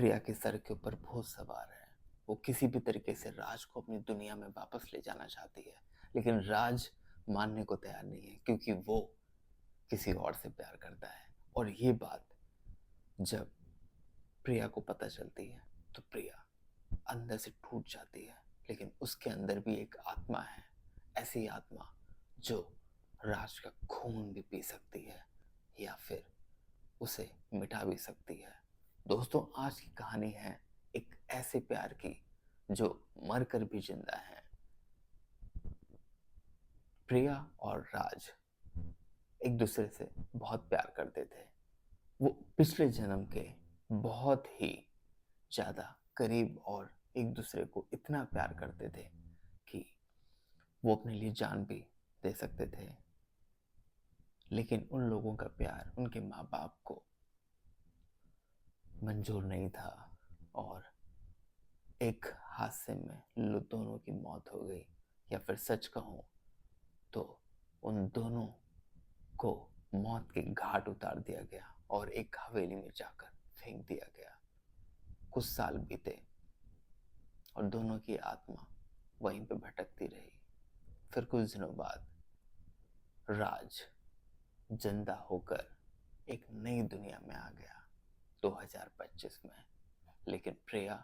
प्रिया के सर के ऊपर भूत सवार है। वो किसी भी तरीके से राज को अपनी दुनिया में वापस ले जाना चाहती है, लेकिन राज मानने को तैयार नहीं है क्योंकि वो किसी और से प्यार करता है। और ये बात जब प्रिया को पता चलती है तो प्रिया अंदर से टूट जाती है। लेकिन उसके अंदर भी एक आत्मा है, ऐसी आत्मा जो राज का खून भी पी सकती है या फिर उसे मिटा भी सकती है। दोस्तों, आज की कहानी है एक ऐसे प्यार की जो मरकर भी जिंदा है। प्रिया और राज एक दूसरे से बहुत प्यार करते थे। वो पिछले जन्म के बहुत ही ज्यादा करीब और एक दूसरे को इतना प्यार करते थे कि वो अपने लिए जान भी दे सकते थे। लेकिन उन लोगों का प्यार उनके माँ बाप को मंजूर नहीं था और एक हादसे में दोनों की मौत हो गई। या फिर सच कहूं तो उन दोनों को मौत के घाट उतार दिया गया और एक हवेली में जाकर फेंक दिया गया। कुछ साल बीते और दोनों की आत्मा वहीं पे भटकती रही। फिर कुछ दिनों बाद राज जिंदा होकर एक नई दुनिया में आ गया 2025 में। लेकिन प्रिया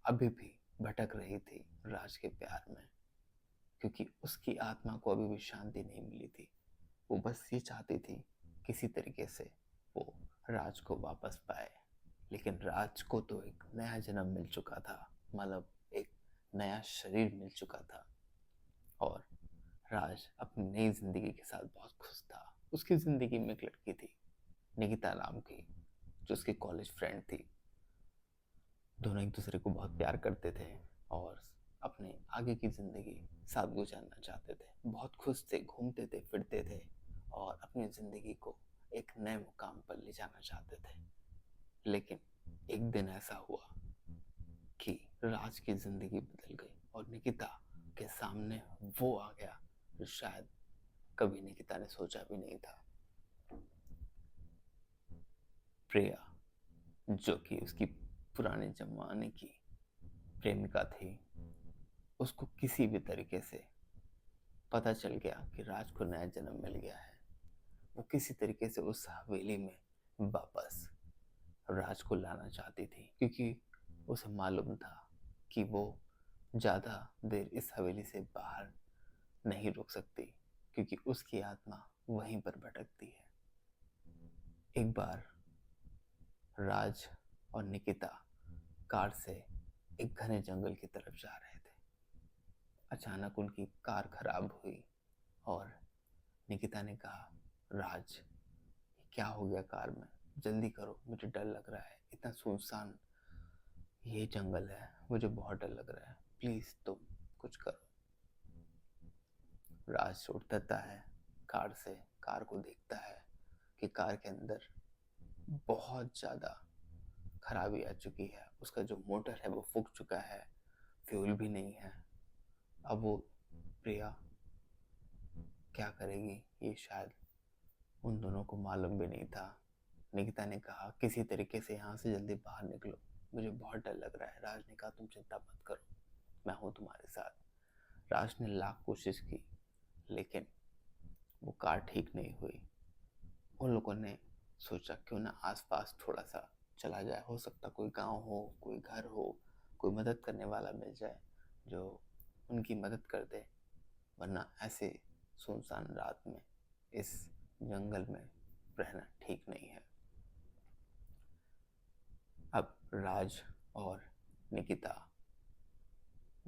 अभी भी भटक रही थी राज के प्यार में, क्योंकि उसकी आत्मा को अभी भी शांति नहीं मिली थी। वो बस ये चाहती थी किसी तरीके से वो राज को वापस पाए। लेकिन राज को तो एक नया जन्म मिल चुका था, मतलब एक नया शरीर मिल चुका था। और राज अपनी नई जिंदगी के साथ बहुत खुश था। उसकी जिंदगी में एक लड़की थी, निकिता नाम की, जो उसकी कॉलेज फ्रेंड थी। दोनों एक दूसरे को बहुत प्यार करते थे और अपने आगे की जिंदगी साथ गुजारना चाहते थे। बहुत खुश थे, घूमते थे, फिरते थे और अपनी जिंदगी को एक नए मुकाम पर ले जाना चाहते थे। लेकिन एक दिन ऐसा हुआ कि राज की जिंदगी बदल गई और निकिता के सामने वो आ गया जो शायद कभी निकिता ने सोचा भी नहीं था। प्रिया, जो कि उसकी पुराने जमाने की प्रेमिका थी, उसको किसी भी तरीके से पता चल गया कि राज को नया जन्म मिल गया है। वो किसी तरीके से उस हवेली में वापस राज को लाना चाहती थी, क्योंकि उसे मालूम था कि वो ज़्यादा देर इस हवेली से बाहर नहीं रुक सकती, क्योंकि उसकी आत्मा वहीं पर भटकती है। एक बार राज और निकिता कार से एक घने जंगल की तरफ जा रहे थे। अचानक उनकी कार खराब हुई और निकिता ने कहा, राज, ये क्या हो गया कार में? जल्दी करो, मुझे डर लग रहा है। इतना सुनसान ये जंगल है, मुझे बहुत डर लग रहा है। प्लीज तुम कुछ करो। राज उतरता है कार से, कार को देखता है कि कार के अंदर बहुत ज्यादा खराबी आ चुकी है। उसका जो मोटर है वो फूक चुका है, फ्यूल भी नहीं है। अब वो प्रिया क्या करेगी, ये शायद उन दोनों को मालूम भी नहीं था। निकिता ने कहा, किसी तरीके से यहाँ से जल्दी बाहर निकलो, मुझे बहुत डर लग रहा है। राज ने कहा, तुम चिंता मत करो, मैं हूँ तुम्हारे साथ। राज ने लाख कोशिश की, लेकिन वो कार ठीक नहीं हुई। उन लोगों ने सोचा क्यों ना आसपास थोड़ा सा चला जाए, हो सकता कोई गांव हो, कोई घर हो, कोई मदद करने वाला मिल जाए जो उनकी मदद कर दे, वरना ऐसे सुनसान रात में इस जंगल में रहना ठीक नहीं है। अब राज और निकिता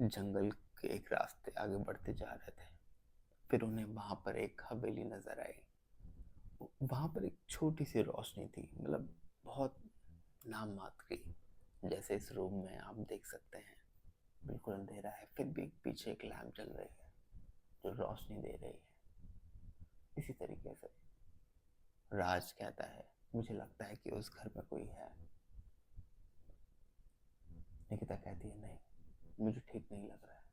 जंगल के एक रास्ते आगे बढ़ते जा रहे थे। फिर उन्हें वहां पर एक हवेली नजर आई। वहां पर एक छोटी सी रोशनी थी, मतलब बहुत नाम मात्र की। जैसे इस रूम में आप देख सकते हैं, बिल्कुल अंधेरा है, फिर भी पीछे एक लैम्प जल रही है जो रोशनी दे रही है। इसी तरीके से राज कहता है, मुझे लगता है कि उस घर में कोई है। निकिता कहती है, नहीं, मुझे ठीक नहीं लग रहा है।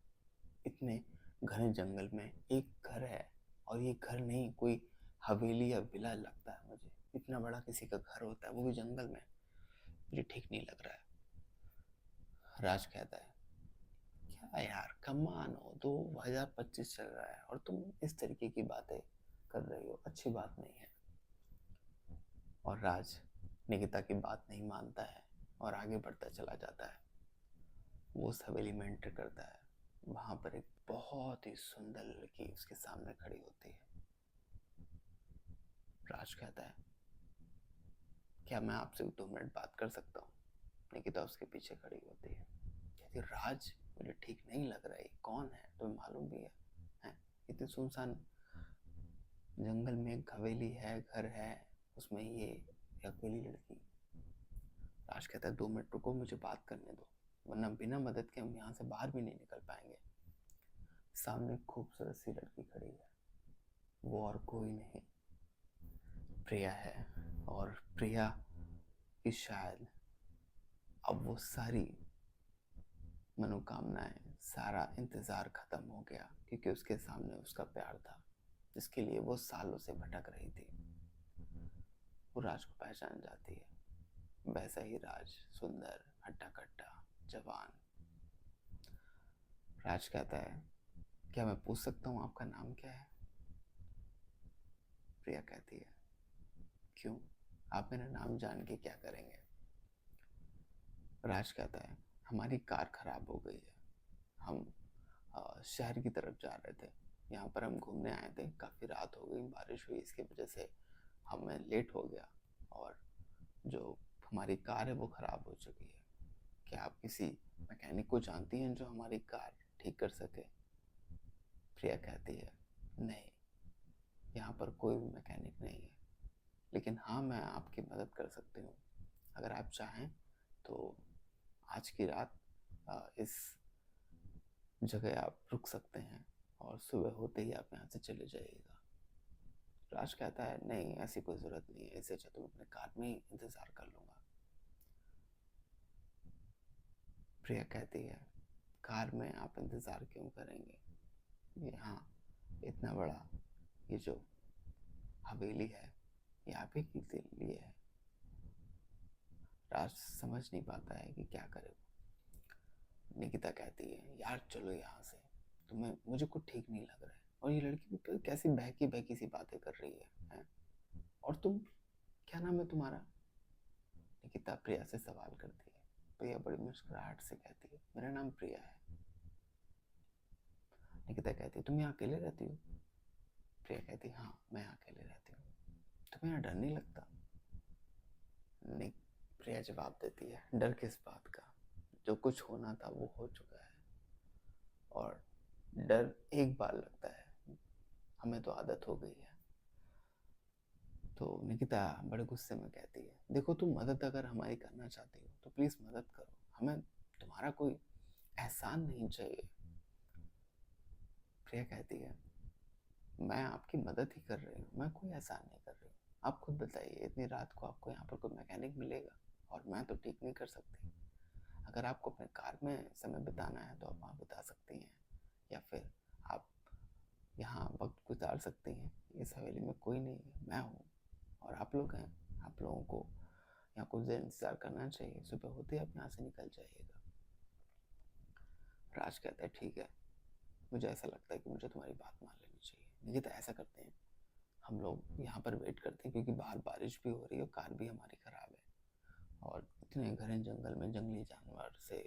इतने घने जंगल में एक घर है, और ये घर नहीं, कोई हवेली या विला लगता है मुझे। इतना बड़ा किसी का घर होता है, वो भी जंगल में। मुझे ठीक नहीं लग रहा है। राज कहता है, क्या यार, कमान हो, 2025 चल रहा है और तुम इस तरीके की बातें कर रही हो, अच्छी बात नहीं है। और राज निकिता की बात नहीं मानता है और आगे बढ़ता चला जाता है। वो उस हवेली में एंटर करता है। वहां पर एक बहुत ही सुंदर लड़की उसके सामने खड़ी होती है। राज कहता है, क्या मैं आपसे 2 मिनट बात कर सकता हूँ? निकिता उसके पीछे खड़ी होती है। कहती, राज, मुझे ठीक नहीं लग रहा है, कौन है, तुम्हें मालूम भी है? इतनी सुनसान जंगल में एक हवेली है, घर है, उसमें ये अकेली लड़की। राज कहता है, 2 मिनट रुको, मुझे बात करने दो, वरना बिना मदद के हम यहाँ से बाहर भी नहीं निकल पाएंगे। सामने एक खूबसूरत सी लड़की खड़ी है। वो और कोई नहीं, प्रिया है। और प्रिया की शायद अब वो सारी मनोकामनाएं, सारा इंतजार खत्म हो गया, क्योंकि उसके सामने उसका प्यार था जिसके लिए वो सालों से भटक रही थी। वो राज को पहचान जाती है। वैसा ही राज, सुंदर, हट्टा कट्टा, जवान। राज कहता है, क्या मैं पूछ सकता हूँ आपका नाम क्या है? प्रिया कहती है, क्यों, आप मेरा नाम जान के क्या करेंगे? राज कहता है, हमारी कार खराब हो गई है, हम शहर की तरफ जा रहे थे, यहाँ पर हम घूमने आए थे, काफ़ी रात हो गई, बारिश हुई, इसकी वजह से हमें लेट हो गया और जो हमारी कार है वो ख़राब हो चुकी है। क्या आप किसी मैकेनिक को जानती हैं जो हमारी कार ठीक कर सके? प्रिया कहती है, नहीं, यहाँ पर कोई भी मैकेनिक नहीं है, लेकिन हाँ, मैं आपकी मदद कर सकती हूँ। अगर आप चाहें तो आज की रात इस जगह आप रुक सकते हैं और सुबह होते ही आप यहाँ से चले जाइएगा। राज कहता है, नहीं, ऐसी कोई ज़रूरत नहीं है, इससे अच्छा तो मैं अपने कार में ही इंतज़ार कर लूँगा। प्रिया कहती है, कार में आप इंतज़ार क्यों करेंगे? यहाँ इतना बड़ा ये जो हवेली है, ये आप ही के लिए है। राज समझ नहीं पाता है कि क्या करे। निकिता कहती है, यार चलो यहाँ से, तुम्हें, मुझे कुछ ठीक नहीं लग रहा है, और ये लड़की भी कैसी बहकी बहकी सी बातें कर रही है? और तुम, क्या नाम है तुम्हारा? निकिता प्रिया से सवाल करती है। प्रिया बड़ी मुस्कुराहट से कहती है, मेरा नाम प्रिया है। निकिता कहती है, तुम यहाँ अकेले रहती हो? प्रिया कहती है, हाँ, मैं यहाँ अकेले रहती हूँ। तुम्हें यहाँ डर नहीं लगता? प्रिया जवाब देती है, डर किस बात का, जो कुछ होना था वो हो चुका है, और डर एक बार लगता है, हमें तो आदत हो गई है। तो निकिता बड़े गुस्से में कहती है, देखो, तुम मदद अगर हमारी करना चाहती हो तो प्लीज़ मदद करो, हमें तुम्हारा कोई एहसान नहीं चाहिए। प्रिया कहती है, मैं आपकी मदद ही कर रही हूँ, मैं कोई एहसान नहीं कर रही हूँ। आप खुद बताइए, इतनी रात को आपको यहाँ पर कोई मैकेनिक मिलेगा? और मैं तो ठीक नहीं कर सकती। अगर आपको अपने कार में समय बिताना है तो आप वहाँ बिता सकती हैं, या फिर आप यहाँ वक्त गुजार सकती हैं। इस हवेली में कोई नहीं है, मैं हूँ और आप लोग हैं। आप लोगों को यहाँ कुछ देर इंतज़ार करना चाहिए, सुबह होते ही आप यहाँ से निकल जाइएगा। राज कहता है, ठीक है, मुझे ऐसा लगता है कि मुझे तुम्हारी बात मान लेनी चाहिए। निकिता, ऐसा करते हैं, हम लोग यहाँ पर वेट करते हैं, क्योंकि बाहर बारिश भी हो रही है और कार भी हमारी ख़राब है, और इतने घने जंगल में जंगली जानवर से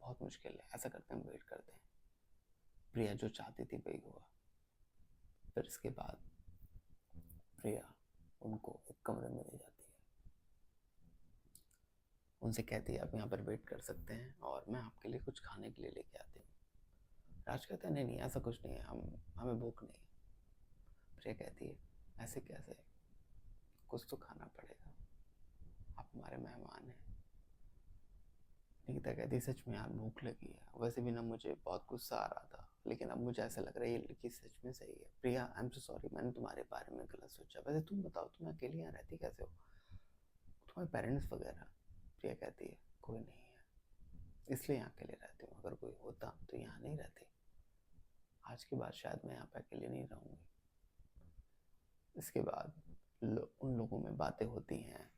बहुत मुश्किल है। ऐसा करते हैं, हम वेट करते हैं। प्रिया जो चाहती थी वही हुआ। फिर इसके बाद प्रिया उनको एक कमरे में ले जाती है, उनसे कहती है, आप यहाँ पर वेट कर सकते हैं और मैं आपके लिए कुछ खाने के लिए लेके आती हूँ। राज कहता है, नहीं नहीं, ऐसा कुछ नहीं है, हमें भूख नहीं है। प्रिया कहती है, ऐसे कैसे, कुछ तो खाना पड़ेगा, आप हमारे मेहमान हैं। निकिता कहती है, सच में यार भूख लगी है, वैसे भी ना मुझे बहुत गुस्सा आ रहा था, लेकिन अब मुझे ऐसा लग रहा है ये लड़की सच में सही है। प्रिया, आई एम सो सॉरी, मैंने तुम्हारे बारे में गलत सोचा। वैसे तुम बताओ, तुम अकेले यहाँ रहती कैसे हो, तुम्हारे पेरेंट्स वगैरह? प्रिया कहती है, कोई नहीं है, इसलिए यहाँ अकेले रहती हूँ, अगर कोई होता तो यहाँ नहीं रहती। आज के बाद शायद मैं यहाँ पे अकेले नहीं रहूँगी। इसके बाद उन लोगों में बातें होती हैं।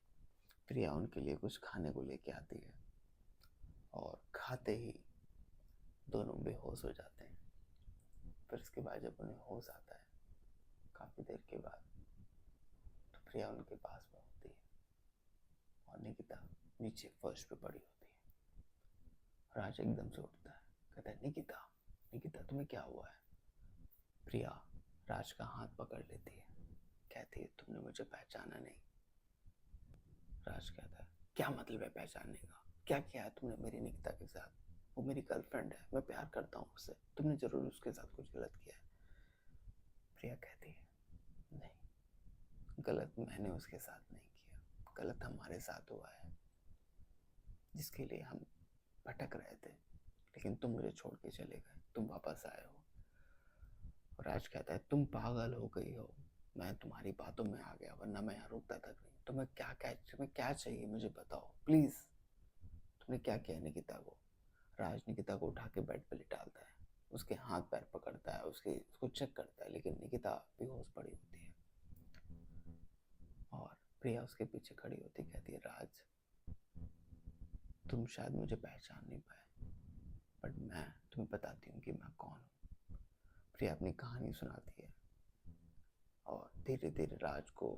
प्रिया उनके लिए कुछ खाने को लेके आती है और खाते ही दोनों बेहोश हो जाते हैं। फिर उसके बाद जब उन्हें होश आता है काफी देर के बाद, तो प्रिया उनके पास में होती है और निकिता नीचे फर्श पे पड़ी होती है। राज एकदम से उठता है, कहता है निकिता, निकिता तुम्हें क्या हुआ है? प्रिया राज का हाथ पकड़ लेती है, कहती है तुमने मुझे पहचाना नहीं। राज कहता है क्या मतलब है पहचानने का? क्या किया है तुमने मेरी निकिता के साथ? वो मेरी गर्लफ्रेंड है, मैं प्यार करता हूँ उससे, तुमने जरूर उसके साथ कुछ गलत किया है। प्रिया कहती है नहीं, गलत मैंने उसके साथ नहीं किया, गलत हमारे साथ हुआ है, जिसके लिए हम भटक रहे थे, लेकिन तुम मुझे छोड़ के चले गए, तुम वापस आए हो। राज कहता है तुम पागल हो गई हो, मैं तुम्हारी बातों में आ गया, वरना मैं यहाँ रुकता तक नहीं। तुम्हें क्या चाहिए मुझे बताओ प्लीज, तुमने क्या किया निकिता को? राज निकिता को उठा के बेड पे लिटाता है, उसके हाथ पैर पकड़ता है, उसको चेक करता है, लेकिन निकिता बेहोश पड़ी होती है। और प्रिया उसके पीछे खड़ी होती, कहती है राज तुम शायद मुझे पहचान नहीं पाए, बट मैं तुम्हें बताती हूँ कि मैं कौन हूँ। प्रिया अपनी कहानी सुनाती है और धीरे धीरे राज को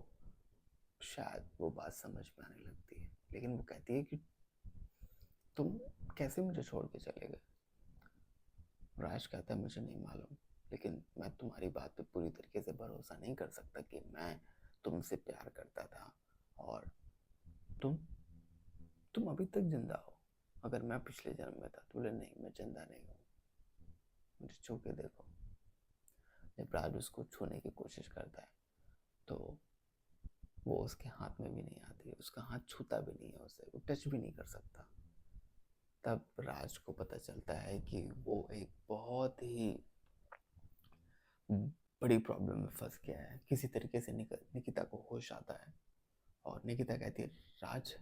शायद वो बात समझ में आने लगती है, लेकिन वो कहती है कि तुम कैसे मुझे छोड़ के चले गए? राज कहता है मुझे नहीं मालूम, लेकिन मैं तुम्हारी बात पे पूरी तरीके से भरोसा नहीं कर सकता कि मैं तुमसे प्यार करता था और तुम अभी तक जिंदा हो। अगर मैं पिछले जन्म में था तो बोले नहीं, मैं जिंदा नहीं हूँ, मुझे छू के देखो। जब राज उसको छूने की कोशिश करता है तो वो उसके हाथ में भी नहीं आती, उसका हाथ छूता भी नहीं है उसे, वो टच भी नहीं कर सकता। तब राज को पता चलता है कि वो एक बहुत ही बड़ी प्रॉब्लम में फंस गया है। किसी तरीके से निकिता को होश आता है और निकिता कहती है राज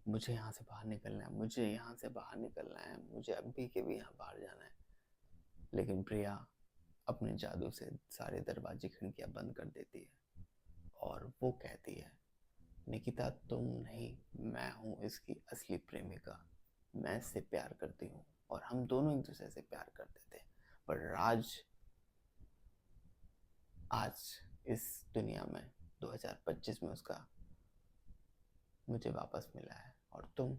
मुझे यहाँ से बाहर निकलना है, मुझे यहाँ से बाहर निकलना है, मुझे अभी के भी यहाँ बाहर जाना है। लेकिन प्रिया अपने जादू से सारे दरवाजे खिड़कियाँ बंद कर देती है और वो कहती है निकिता तुम नहीं, मैं हूँ इसकी असली प्रेमिका, मैं इससे प्यार करती हूँ और हम दोनों एक दूसरे से प्यार करते थे, पर राज आज इस दुनिया में 2025 में उसका मुझे वापस मिला है और तुम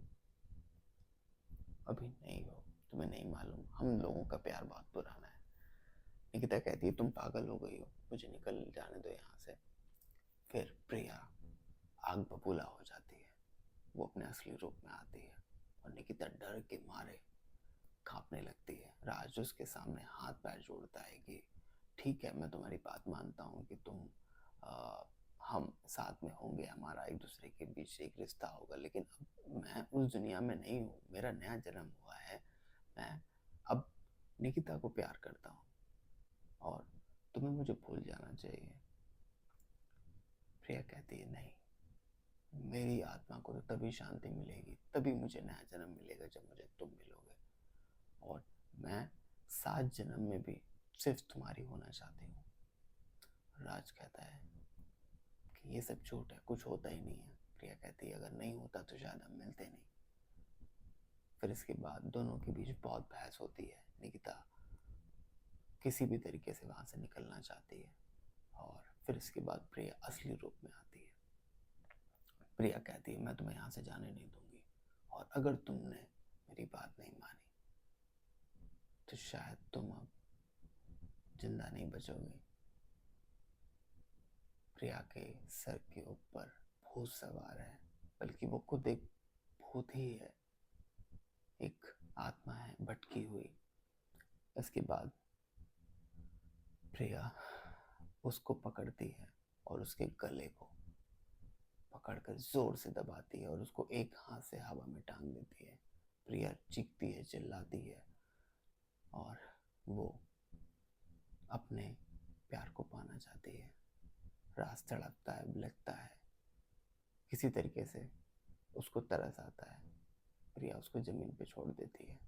अभी नहीं हो, तुम्हें नहीं मालूम, हम लोगों का प्यार बहुत पुराना है। निकिता कहती है तुम पागल हो गई हो, मुझे निकल जाने दो यहाँ से। फिर प्रिया आग बबूला हो जाती है, वो अपने असली रूप में आती है और निकिता डर के मारे कांपने लगती है। राज उसके सामने हाथ पैर जोड़ता है कि ठीक है, मैं तुम्हारी बात मानता हूँ कि हम साथ में होंगे, हमारा एक दूसरे के बीच एक रिश्ता होगा, लेकिन अब मैं उस दुनिया में नहीं हूँ, मेरा नया जन्म हुआ है, मैं अब निकिता को प्यार करता हूँ और तुम्हें मुझे भूल जाना चाहिए। प्रिया कहती है नहीं, मेरी आत्मा को तो तभी शांति मिलेगी, तभी मुझे नया जन्म मिलेगा जब मुझे तुम मिलोगे, और मैं 7 जन्म में भी सिर्फ तुम्हारी होना चाहती हूँ। राज कहता है कि ये सब झूठ है, कुछ होता ही नहीं है। प्रिया कहती है अगर नहीं होता तो शायद हम मिलते नहीं। फिर इसके बाद दोनों के बीच बहुत बहस होती है। निकिता किसी भी तरीके से वहां से निकलना चाहती है और फिर इसके बाद प्रिया असली रूप में आती है। प्रिया कहती है मैं तुम्हें यहाँ से जाने नहीं दूंगी और अगर तुमने मेरी बात नहीं मानी तो शायद तुम अब जिंदा नहीं बचोगे। प्रिया के सर के ऊपर भूत सवार है, बल्कि वो खुद एक भूत ही है, एक आत्मा है भटकी हुई। इसके बाद प्रिया उसको पकड़ती है और उसके गले को पकड़कर जोर से दबाती है और उसको एक हाथ से हवा में टांग देती है। प्रिया चीखती है, चिल्लाती है और वो अपने प्यार को पाना चाहती है। राज तड़पता है, बिलखता है, किसी तरीके से उसको तरस आता है। प्रिया उसको जमीन पे छोड़ देती है।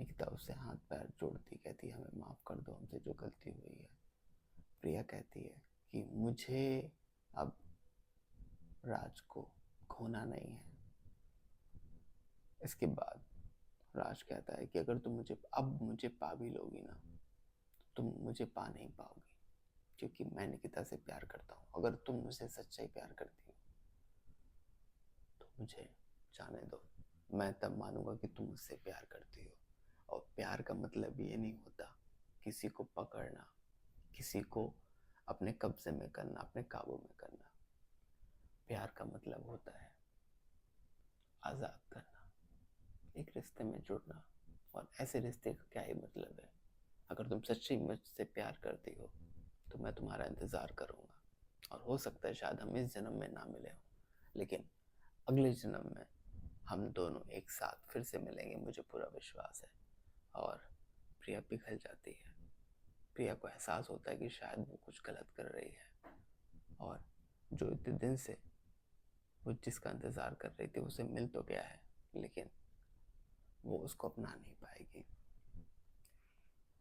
निकिता उससे हाथ पैर जोड़ती, कहती है हमें माफ कर दो, हमसे जो गलती हुई है। प्रिया कहती है कि मुझे अब राज को खोना नहीं है। इसके बाद राज कहता है कि अगर तुम मुझे पा भी लोगी ना, तुम मुझे पा नहीं पाओगी, क्योंकि मैं निकिता से प्यार करता हूँ। अगर तुम मुझसे सच्चाई प्यार करती हो तो मुझे जाने दो, मैं तब मानूंगा कि तुम मुझसे प्यार करती हो। और प्यार का मतलब ये नहीं होता किसी को पकड़ना, किसी को अपने कब्जे में करना, अपने काबू में करना। प्यार का मतलब होता है आज़ाद करना, एक रिश्ते में जुड़ना। और ऐसे रिश्ते का क्या ही मतलब है। अगर तुम सच्ची मुझसे प्यार करती हो तो मैं तुम्हारा इंतज़ार करूँगा, और हो सकता है शायद हम इस जन्म में ना मिले हों, लेकिन अगले जन्म में हम दोनों एक साथ फिर से मिलेंगे, मुझे पूरा विश्वास है। और प्रिया पिघल जाती है। प्रिया को एहसास होता है कि शायद वो कुछ गलत कर रही है, और जो इतने दिन से वो जिसका इंतज़ार कर रही थी उसे मिल तो गया है, लेकिन वो उसको अपना नहीं पाएगी।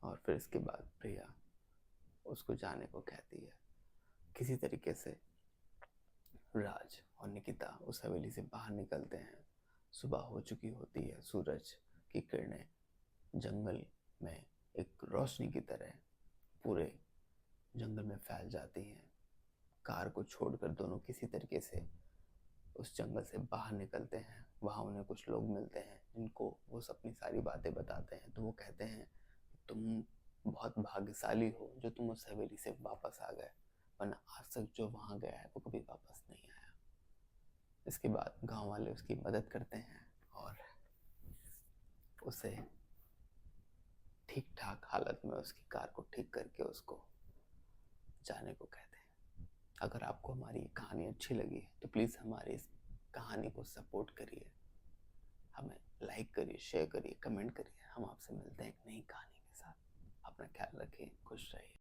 और फिर इसके बाद प्रिया उसको जाने को कहती है। किसी तरीके से राज और निकिता उस हवेली से बाहर निकलते हैं। सुबह हो चुकी होती है, सूरज की किरणें जंगल में एक रोशनी की तरह पूरे जंगल में फैल जाती हैं। कार को छोड़कर दोनों किसी तरीके से उस जंगल से बाहर निकलते हैं। वहाँ उन्हें कुछ लोग मिलते हैं जिनको वो अपनी सारी बातें बताते हैं। तो वो कहते हैं तुम बहुत भाग्यशाली हो जो तुम उस हवेली से वापस आ गए, वरना आज तक जो वहाँ गया है वो कभी वापस नहीं आया। इसके बाद गांव वाले उसकी मदद करते हैं और उसे ठीक ठाक हालत में उसकी कार को ठीक करके उसको जाने को कहते हैं। अगर आपको हमारी कहानी अच्छी लगी है तो प्लीज़ हमारी इस कहानी को सपोर्ट करिए, हमें लाइक करिए, शेयर करिए, कमेंट करिए। हम आपसे मिलते हैं एक नई कहानी के साथ। अपना ख्याल रखिए, खुश रहिए।